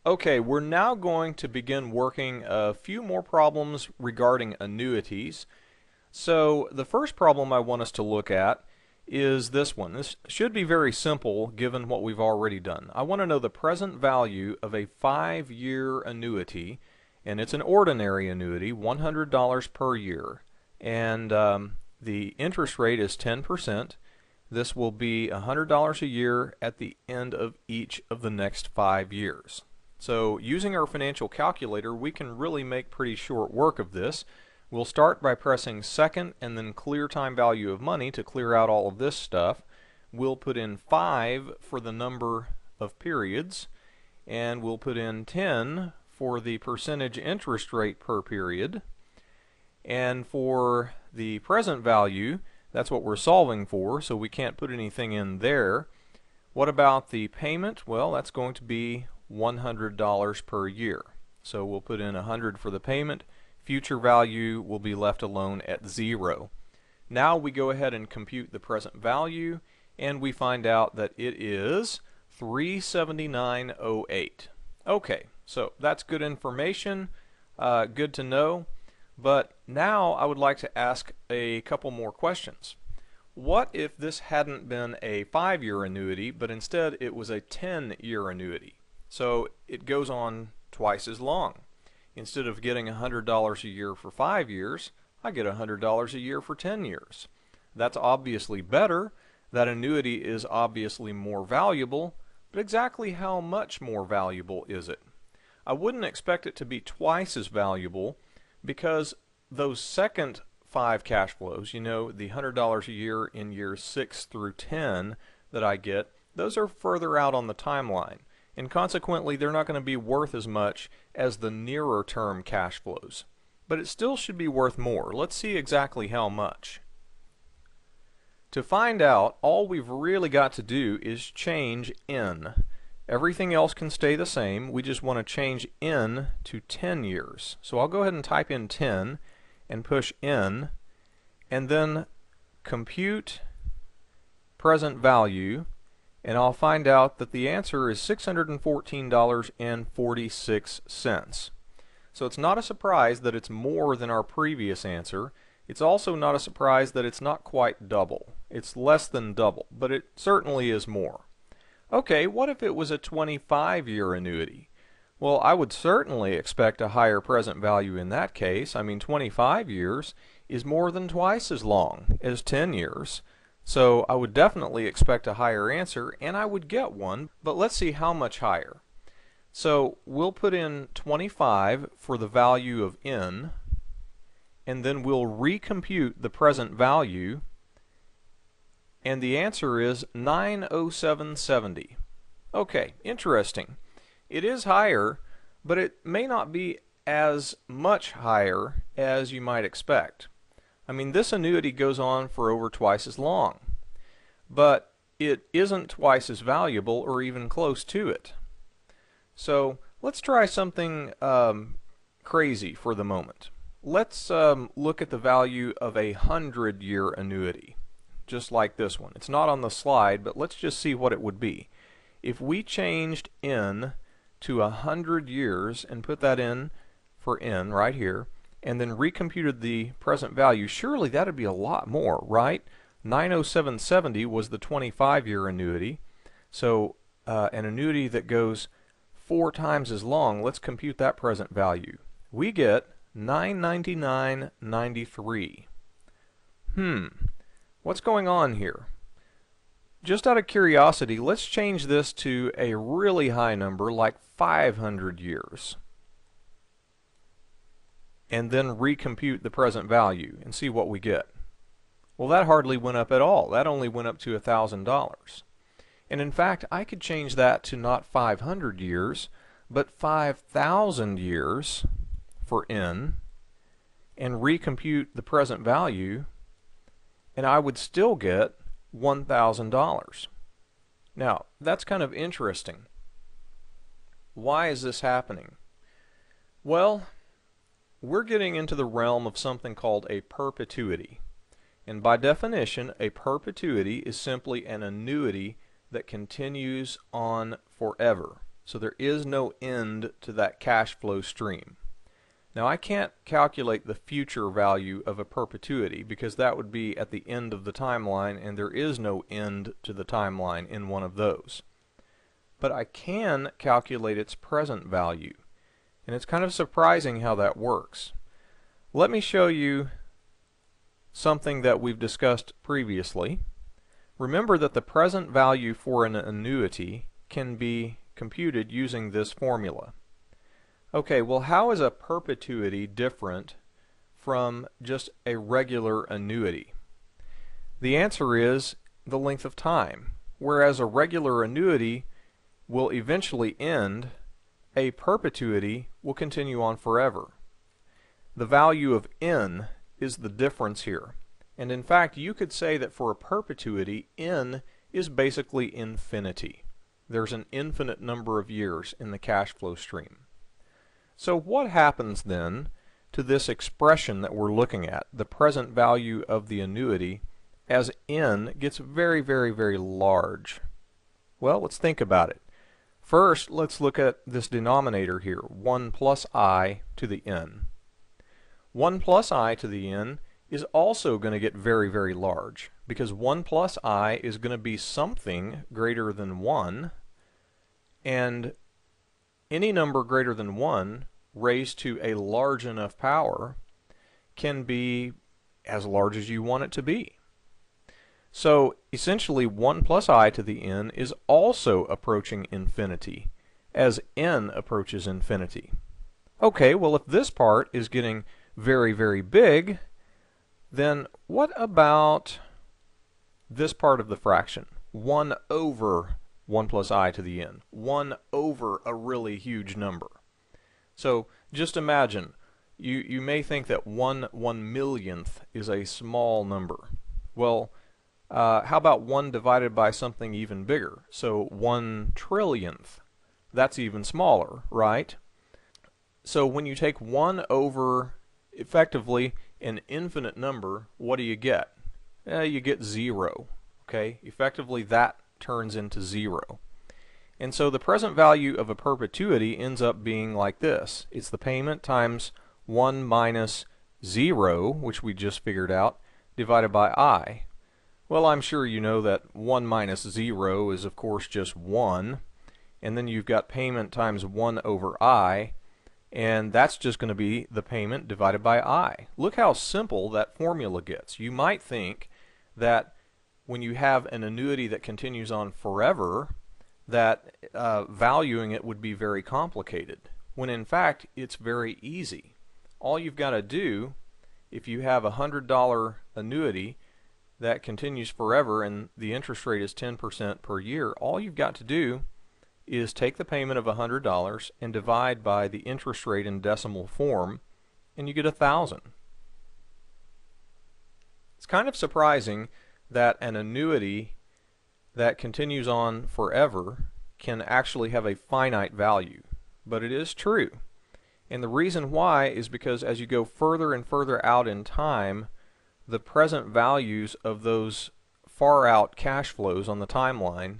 Okay, we're now going to begin working a few more problems regarding annuities. So the first problem I want us to look at is this one. This should be very simple given what we've already done. I want to know the present value of a 5-year annuity, and it's an ordinary annuity, $100 per year. And the interest rate is 10%. This will be $100 a year at the end of each of the next 5 years. So using our financial calculator, we can really make pretty short work of this. We'll start by pressing second and then clear time value of money to clear out all of this stuff. We'll put in 5 for the number of periods, and we'll put in 10 for the percentage interest rate per period. And for the present value, that's what we're solving for, so we can't put anything in there. What about the payment? Well, that's going to be $100 per year. So we'll put in 100 for the payment. Future value will be left alone at 0. Now we go ahead and compute the present value, and we find out that it is $379.08. Okay, so that's good information, good to know. But now I would like to ask a couple more questions. What if this hadn't been a 5-year annuity, but instead it was a 10-year annuity? So it goes on twice as long. Instead of getting $100 a year for 5 years, I get $100 a year for 10 years. That's obviously better. That annuity is obviously more valuable, but exactly how much more valuable is it? I wouldn't expect it to be twice as valuable because those second 5 cash flows, you know, the $100 a year in years 6 through 10 that I get, those are further out on the timeline. And consequently, they're not going to be worth as much as the nearer term cash flows. But it still should be worth more. Let's see exactly how much. To find out, all we've really got to do is change N. Everything else can stay the same. We just want to change N to 10 years. So I'll go ahead and type in 10 and push N, and then compute present value, and I'll find out that the answer is $614.46. So it's not a surprise that it's more than our previous answer. It's also not a surprise that it's not quite double. It's less than double, but it certainly is more. Okay, what if it was a 25-year annuity? Well, I would certainly expect a higher present value in that case. I mean, 25 years is more than twice as long as 10 years. So I would definitely expect a higher answer, and I would get one, but let's see how much higher. So we'll put in 25 for the value of N, and then we'll recompute the present value, and the answer is $907.70. Okay, interesting. It is higher, but it may not be as much higher as you might expect. I mean, this annuity goes on for over twice as long, but it isn't twice as valuable or even close to it. So let's try something crazy for the moment. Let's look at the value of a 100-year annuity, just like this one. It's not on the slide, but let's just see what it would be. If we changed N to 100 years and put that in for N right here, and then recomputed the present value, surely that would be a lot more, right? 907.70 was the 25-year annuity. So an annuity that goes 4 times as long, let's compute that present value. We get $999.93. What's going on here? Just out of curiosity, let's change this to a really high number like 500 years. And then recompute the present value and see what we get. Well, that hardly went up at all. That only went up to $1,000. And in fact, I could change that to not 500 years, but 5,000 years for N, and recompute the present value, and I would still get $1,000. Now, that's kind of interesting. Why is this happening? Well, we're getting into the realm of something called a perpetuity. And by definition, a perpetuity is simply an annuity that continues on forever. So there is no end to that cash flow stream. Now I can't calculate the future value of a perpetuity because that would be at the end of the timeline, and there is no end to the timeline in one of those. But I can calculate its present value, and it's kind of surprising how that works. Let me show you something that we've discussed previously. Remember that the present value for an annuity can be computed using this formula. Okay, well, how is a perpetuity different from just a regular annuity? The answer is the length of time. Whereas a regular annuity will eventually end, a perpetuity will continue on forever. The value of n is the difference here. And in fact, you could say that for a perpetuity, n is basically infinity. There's an infinite number of years in the cash flow stream. So what happens then to this expression that we're looking at, the present value of the annuity, as n gets very, very, very large? Well, let's think about it. First, let's look at this denominator here, 1 plus I to the n. 1 plus I to the n is also going to get very, very large, because 1 plus I is going to be something greater than 1, and any number greater than 1 raised to a large enough power can be as large as you want it to be. So essentially 1 plus I to the n is also approaching infinity as n approaches infinity. Okay, well, if this part is getting very, very big, then what about this part of the fraction? 1 over 1 plus I to the n. 1 over a really huge number. So just imagine, you may think that 1/1,000,000th is a small number. Well, how about 1 divided by something even bigger? So 1/1,000,000th. That's even smaller, right? So when you take 1 over effectively an infinite number, what do you get? You get 0. Okay, effectively that turns into 0. And so the present value of a perpetuity ends up being like this. It's the payment times 1 minus 0, which we just figured out, divided by I. Well, I'm sure you know that 1 minus 0 is of course just 1, and then you've got payment times 1 over I, and that's just going to be the payment divided by I. Look how simple that formula gets. You might think that when you have an annuity that continues on forever, that valuing it would be very complicated, when in fact it's very easy. All you've got to do, if you have a $100 annuity that continues forever and the interest rate is 10% per year, all you've got to do is take the payment of $100 and divide by the interest rate in decimal form, and you get 1,000. It's kind of surprising that an annuity that continues on forever can actually have a finite value, but it is true. And the reason why is because as you go further and further out in time, the present values of those far out cash flows on the timeline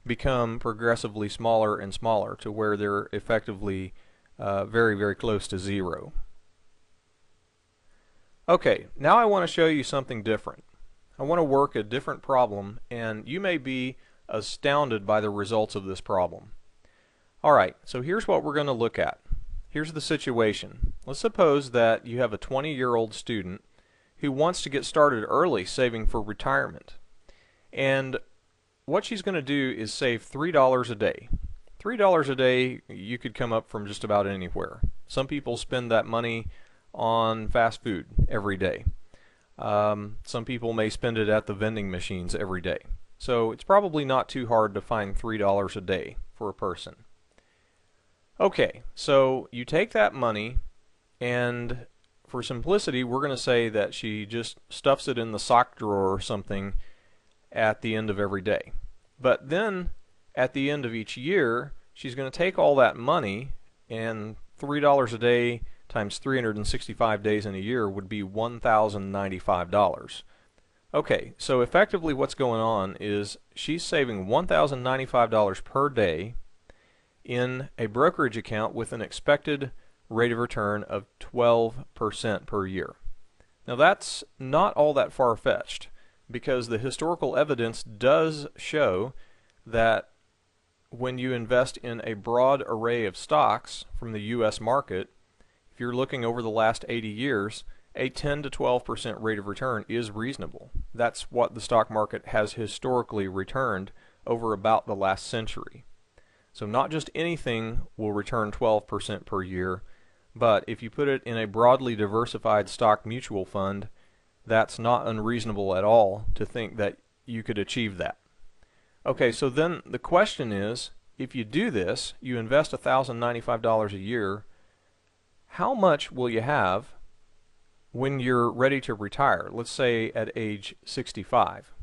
become progressively smaller and smaller to where they're effectively very, very close to 0. Okay, now I want to show you something different. I want to work a different problem, and you may be astounded by the results of this problem. Alright, so here's what we're going to look at. Here's the situation. Let's suppose that you have a 20-year-old student who wants to get started early saving for retirement. And what she's going to do is save $3 a day. $3 a day you could come up from just about anywhere. Some people spend that money on fast food every day. Some people may spend it at the vending machines every day. So it's probably not too hard to find $3 a day for a person. Okay, so you take that money, and for simplicity we're going to say that she just stuffs it in the sock drawer or something at the end of every day. But then at the end of each year she's going to take all that money, and $3 a day times 365 days in a year would be $1,095. Okay, so effectively what's going on is she's saving $1,095 per day, in a brokerage account with an expected rate of return of 12% per year. Now that's not all that far-fetched, because the historical evidence does show that when you invest in a broad array of stocks from the U.S. market, if you're looking over the last 80 years, a 10 to 12% rate of return is reasonable. That's what the stock market has historically returned over about the last century. So not just anything will return 12% per year, but if you put it in a broadly diversified stock mutual fund, that's not unreasonable at all to think that you could achieve that. Okay, so then the question is, if you do this, you invest $1,095 a year, how much will you have when you're ready to retire, let's say at age 65?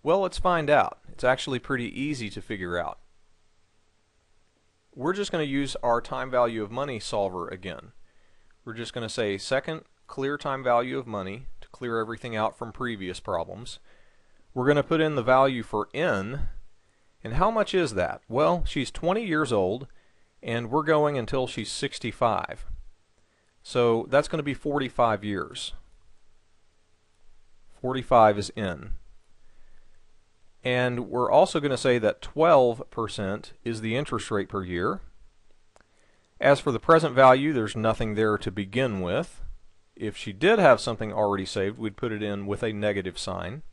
Well, let's find out. It's actually pretty easy to figure out. We're just going to use our time value of money solver again. We're just going to say second clear time value of money to clear everything out from previous problems. We're going to put in the value for N, and how much is that? Well, she's 20 years old and we're going until she's 65. So that's going to be 45 years. 45 is N. And we're also going to say that 12% is the interest rate per year. As for the present value, there's nothing there to begin with. If she did have something already saved, we'd put it in with a negative sign.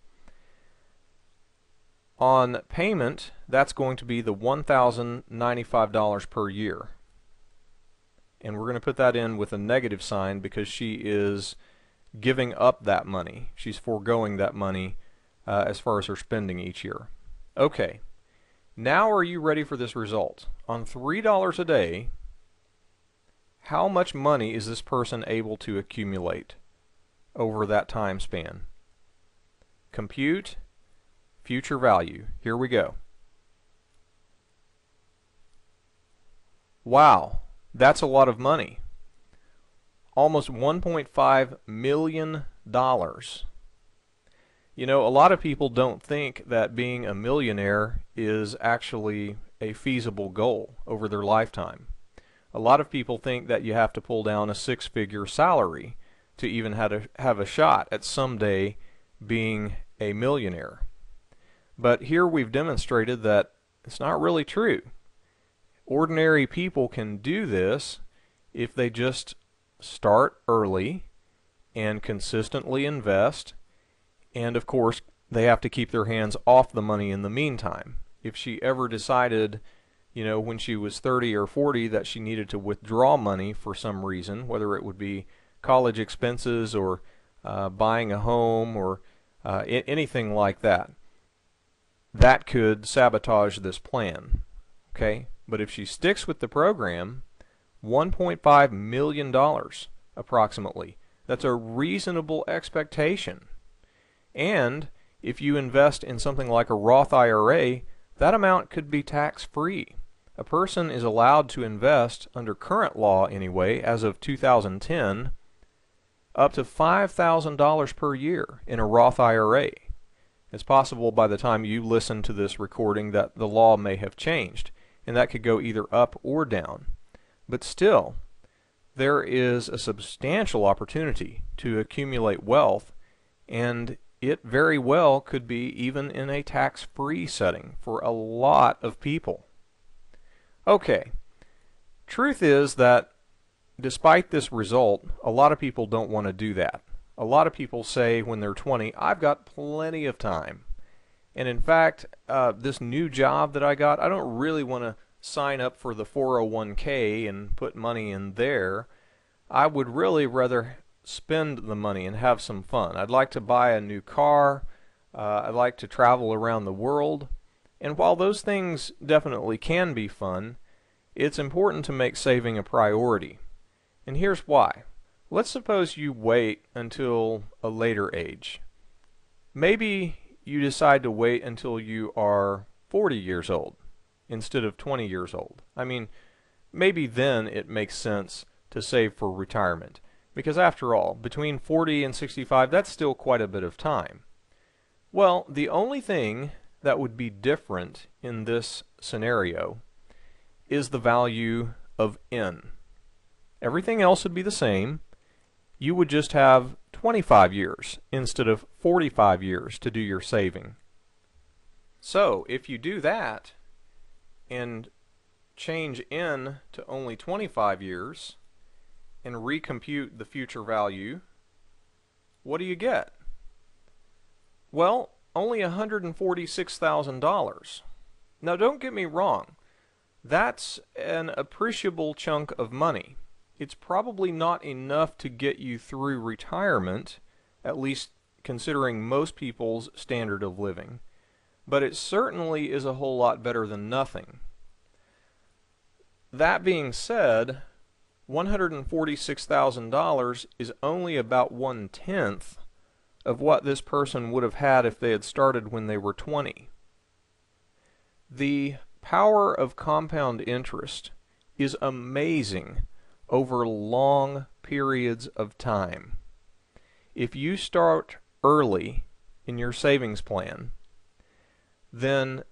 On payment, that's going to be the $1,095 per year. And we're going to put that in with a negative sign because she is giving up that money. She's foregoing that money as far as her spending each year. Okay, now are you ready for this result? On $3 a day, how much money is this person able to accumulate over that time span? Compute future value. Here we go. Wow, that's a lot of money. Almost $1.5 million. You know, a lot of people don't think that being a millionaire is actually a feasible goal over their lifetime. A lot of people think that you have to pull down a six-figure salary to even have a shot at someday being a millionaire. But here we've demonstrated that it's not really true. Ordinary people can do this if they just start early and consistently invest. And of course, they have to keep their hands off the money in the meantime. If she ever decided, you know, when she was 30 or 40 that she needed to withdraw money for some reason, whether it would be college expenses or buying a home or anything like that, that could sabotage this plan. Okay? But if she sticks with the program, $1.5 million approximately, that's a reasonable expectation. And if you invest in something like a Roth IRA, that amount could be tax-free. A person is allowed to invest, under current law anyway, as of 2010, up to $5,000 per year in a Roth IRA. It's possible by the time you listen to this recording that the law may have changed, and that could go either up or down. But still, there is a substantial opportunity to accumulate wealth, and it very well could be even in a tax-free setting for a lot of people. Okay, truth is that despite this result, a lot of people don't want to do that. A lot of people say when they're 20, I've got plenty of time. And in fact, this new job that I got, I don't really want to sign up for the 401k and put money in there. I would really rather spend the money and have some fun. I'd like to buy a new car. I'd like to travel around the world. And while those things definitely can be fun, it's important to make saving a priority. And here's why. Let's suppose you wait until a later age. Maybe you decide to wait until you are 40 years old instead of 20 years old. I mean, maybe then it makes sense to save for retirement. Because after all, between 40 and 65, that's still quite a bit of time. Well, the only thing that would be different in this scenario is the value of N. Everything else would be the same. You would just have 25 years instead of 45 years to do your saving. So if you do that and change N to only 25 years and recompute the future value, what do you get? Well, only $146,000. Now don't get me wrong, that's an appreciable chunk of money. It's probably not enough to get you through retirement, at least considering most people's standard of living, but it certainly is a whole lot better than nothing. That being said, $146,000 is only about 1/10 of what this person would have had if they had started when they were 20. The power of compound interest is amazing over long periods of time. If you start early in your savings plan, then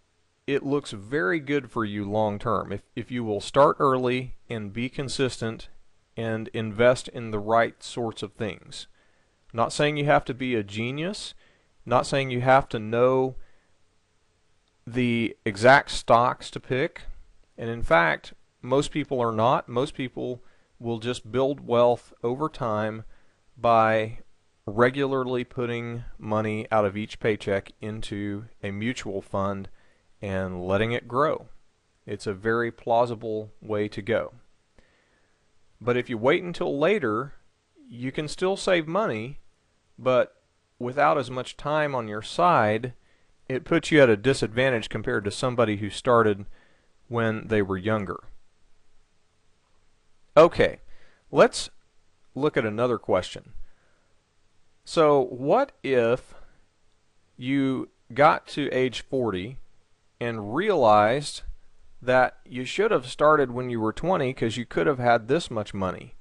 it looks very good for you long term. If you will start early and be consistent and invest in the right sorts of things. Not saying you have to be a genius, not saying you have to know the exact stocks to pick, and in fact, most people are not. Most people will just build wealth over time by regularly putting money out of each paycheck into a mutual fund and letting it grow. It's a very plausible way to go. But if you wait until later, you can still save money, but without as much time on your side, it puts you at a disadvantage compared to somebody who started when they were younger. Okay, let's look at another question. So what if you got to age 40 and realized that you should have started when you were 20 because you could have had this much money,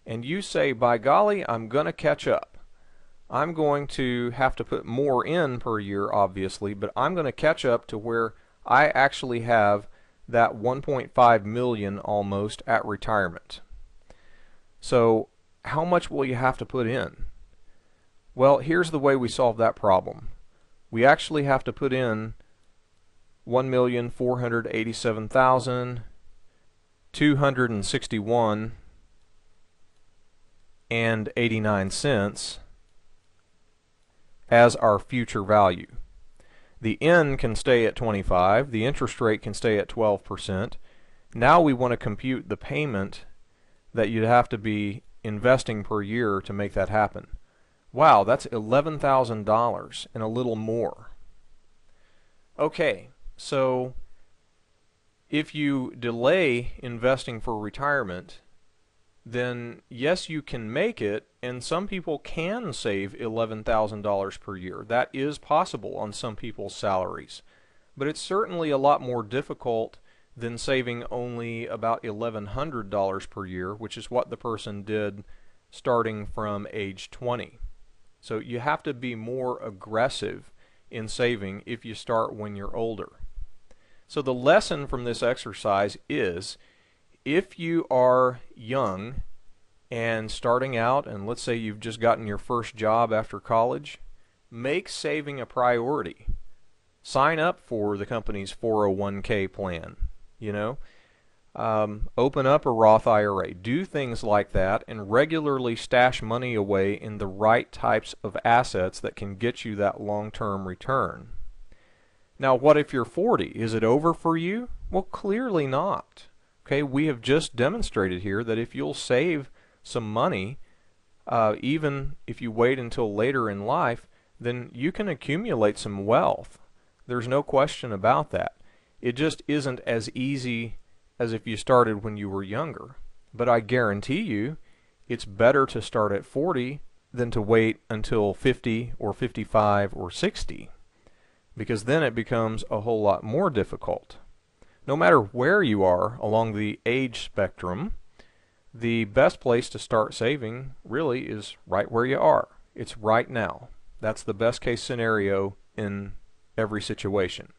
and you say, by golly, I'm going to catch up. I'm going to have to put more in per year, obviously, but I'm going to catch up to where I actually have that 1.5 million almost at retirement. So how much will you have to put in? Well, here's the way we solve that problem. We actually have to put in 1,487,261.89 as our future value. The N can stay at 25, the interest rate can stay at 12%. Now we want to compute the payment that you'd have to be investing per year to make that happen. Wow, that's $11,000 and a little more. Okay, so if you delay investing for retirement, then yes, you can make it, and some people can save $11,000 per year. That is possible on some people's salaries, but it's certainly a lot more difficult than saving only about $1,100 per year, which is what the person did starting from age 20. So you have to be more aggressive in saving if you start when you're older. So the lesson from this exercise is, if you are young and starting out, and let's say you've just gotten your first job after college, make saving a priority. Sign up for the company's 401k plan, open up a Roth IRA. Do things like that and regularly stash money away in the right types of assets that can get you that long-term return. Now, what if you're 40? Is it over for you? Well, clearly not. Okay, we have just demonstrated here that if you'll save some money, even if you wait until later in life, then you can accumulate some wealth. There's no question about that. It just isn't as easy as if you started when you were younger. But I guarantee you, it's better to start at 40 than to wait until 50 or 55 or 60, because then it becomes a whole lot more difficult. No matter where you are along the age spectrum, the best place to start saving really is right where you are. It's right now. That's the best case scenario in every situation.